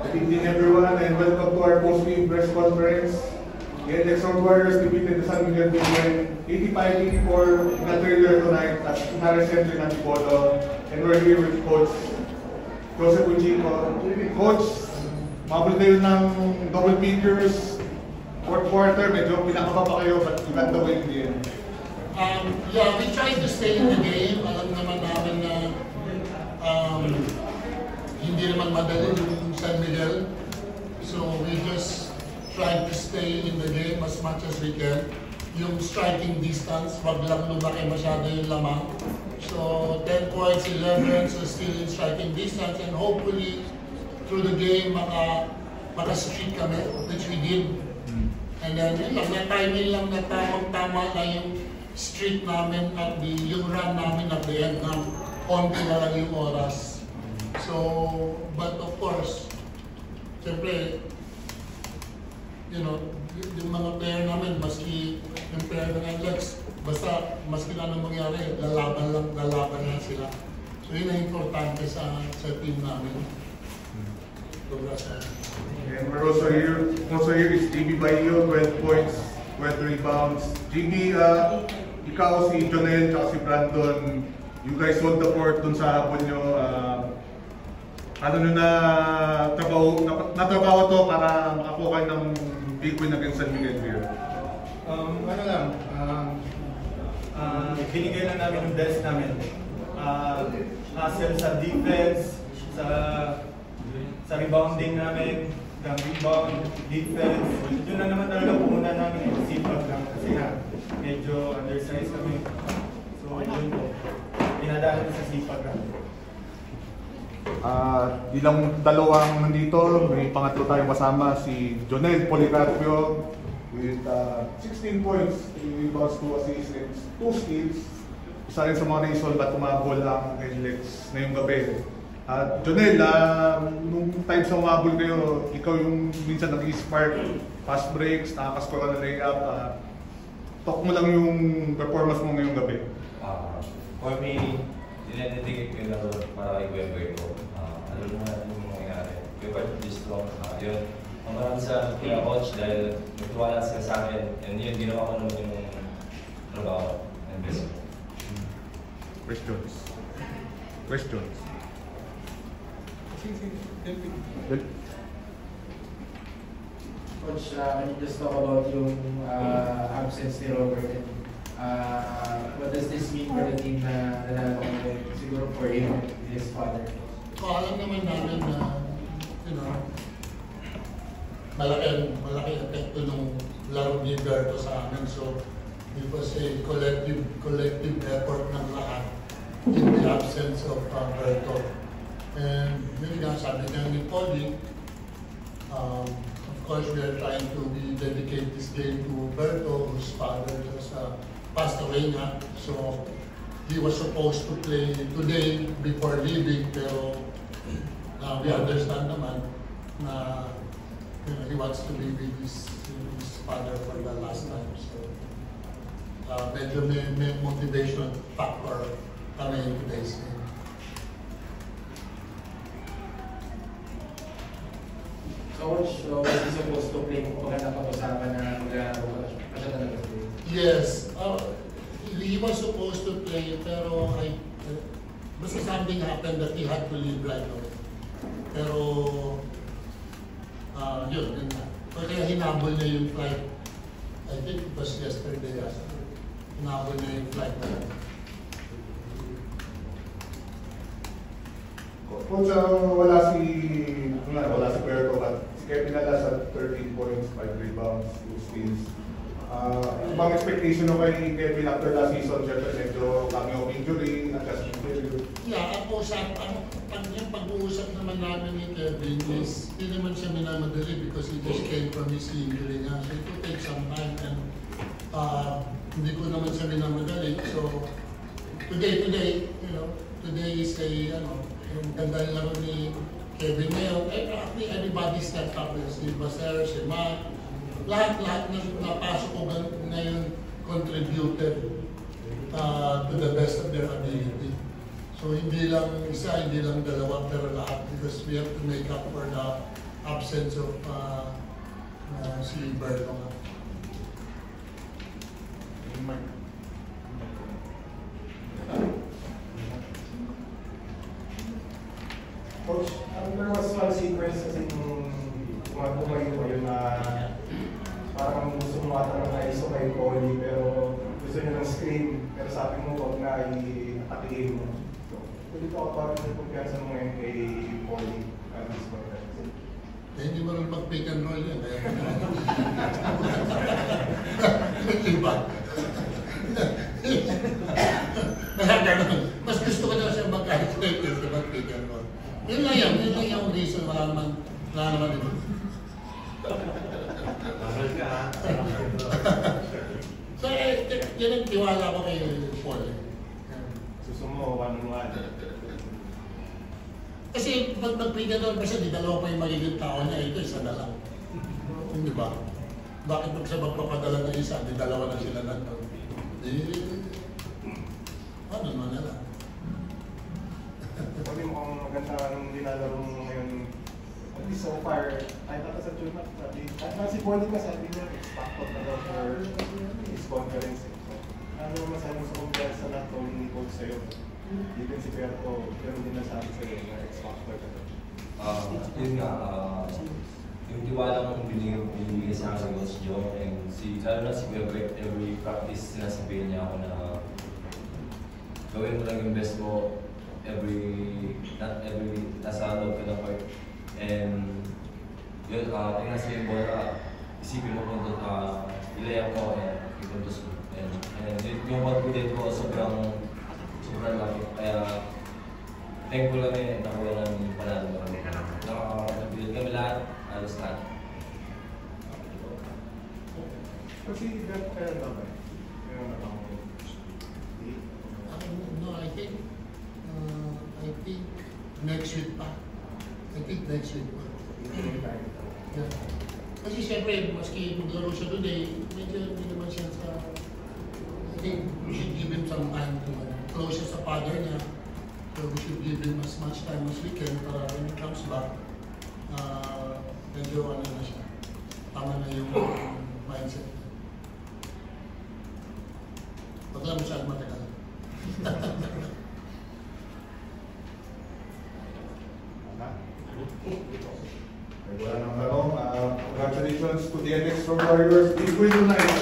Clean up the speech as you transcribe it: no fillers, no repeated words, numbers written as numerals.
Good evening everyone and welcome to our post-game press conference. The NLEX Road Warriors defeated the San Miguel Bigmen 85-84 in a thriller tonight at Inares Central Antipolo, and we're here with Coach Joseph Uchiko. Coach, mabul kayo ng double figures, fourth quarter, medyo pinakaba pa kayo, but you got the win in the end. Yeah, we tried to stay in the game. Alam naman namin na hindi naman madali yung San Miguel. So we just tried to stay in the game as much as we can. Yung striking distance, wag lang lumaki masyado yung lamang. So 10 points, 11, so still in striking distance, and hopefully through the game maka-streak kami, which we did. And then yun lang, na-timing lang na tamang-tama lang yung streak namin at yung run namin at the end na konti na lang yung oras. So, but of course, siyempre, you know, yung mga player namin, maski yung player ng NLEX, basta maski na anong mangyari, lalaban lang sila. So yun ang importante sa team namin. Congrats. And we're also here is GB Bayo, 12 points, 12 rebounds. GB, ikaw, si Jonel, tsaka si Brandon, you guys hold the fort dun sa hapon nyo. Ano nyo natrabaho to para makakuha kayo ng big win against San Miguel here? Ano lang, binigay lang namin yung best namin. Hustle sa defense, sa rebounding namin, rebound, defense. Yun na naman talaga puuna namin yung sipag lang kasi medyo undersized kami. So yun po, pinadaan sa sipag lang. Ilang dalawang nandito, may pangatlo tayong kasama, si Jonel Policarpio with 16 points, 3 rebounds, 2 assists, and 2 steals. Isa rin sa mga reason ba't umabol ang NLEX ngayong gabi. Jonel, nung time sa umabol kayo, ikaw yung minsan nag-spark, fast breaks, nakakascore ka ng layup. Talk mo lang yung performance mo ngayong gabi. For me, dinededicate ko yung laro para kay Weber ko. Alam mo natin yung mangyayari. Weber this long. Yun. Maraming sa coach dahil nagtuwala sila sa akin. And yun, ginawa ko naman yung trabaho. And best. Questions? Coach, can you just talk about yung absence ni Robert? What does this mean for the team na nanalo ko? Siguro for him, his father. Alam naman namin na, you know, malaki epekto ng laro ni Berto sa amin. So it was a collective effort ng lahat in the absence of Berto. And yun nga, sabi niya ni Polly, of course we are trying to dedicate this game to Berto, whose father just passed away nga. So he was supposed to play today before leaving, pero we understand naman na he wants to be with his father for the last time. So medyo may motivation factor kami in today's game. So Coach, was he supposed to play kung maganda pag-usapan na mag-aaral pa siya talaga? Yes. He was supposed to play, pero basta something happened that he had to leave right away. Pero, yun na. Kaya hinabol niya yung flight. I think it was yesterday. Hinabol niya yung flight na. Coach, wala si Puerto, but si Kevin Alas at 13 points, 5 rebounds, 2 steals. Ibang expectation mo kay Kevin after last season, siyempre medyo cameo injury, adjustment period. Yeah, yung pag-uusap naman namin ni Kevin is hindi naman siya minamadali because he just came from his injury nga. So it will take some time, and hindi ko naman siya minamadali. So today, you know, today is a, yung ganda yung laro ni Kevin ngayon. Actually, everybody stepped up. Si Baser, si Matt, lahat na napasok ko ngayon contributed to the best of their ability. So hindi lang isa, hindi lang dalawa, pero lahat, because we have to make up for the absence of si Berto. Coach, there was one sequence kasi nung tumayo kayo na parang gusto mo matanong na iso kay Coley pero gusto niya ng screen pero sabi mo huwag na i-atakihin mo. So, pwede ko parang yung kumpiyansa mo ngayon kay Coley at this conference. Hindi mo rin mag-pick and roll yan. Iba. Mas gusto ko na siya mag-isolate kaysa mag-pick and roll. Yun lang yung reason. Wala naman ito. So, yun ang tiwala ko kay Paul. Gusto mo one-on-one. Kasi pag mag-pick and roll kasi di dalawa pa yung magiging tao niya, ito isa na lang. Hindi ba? Bakit pag sa magpapadala ng isa, di dalawa na sila lang? Ano naman na lang? Pwede mo kung maganda nung dinalaro mo ngayon. At least so far, kahit ata sa tune up, si Polly ka sabi niya, expected na daw for his conference. So, ano naman sabi mo sa kumpiyansa na tawin ni Coach sa'yo? Even si Berto, pero hindi na sabi sa'yo na expected ka daw. Yun nga, yung tiwala mong binigay sa akin Coach Joe, and lalo na si Webert, every practice sinasabihin niya ako na gawin mo lang yung best mo nasa loob ka ng court. And yun, tingnan sa yung bola, isipin mo kung ilayang ko and ipuntos mo. And yung confident ko sobrang laki. Kaya thankful kami nakuha ng panalo kami. Nakapagbilid kami lahat, alos lahat. Kasi Berto kaya na ba? No, I think next week pa. Yeah. Kasi siyempre, maski maglaro siya today, medyo hindi naman siya sa... I think we should give him some time to close siya sa father niya. So we should give him as much time as we can para when he comes back, medyo ano na siya. Tama na yung mindset. Huwag lang masyadong matagal. Wala nang tanong. Congratulations to the NX from Warriors. Please win tonight.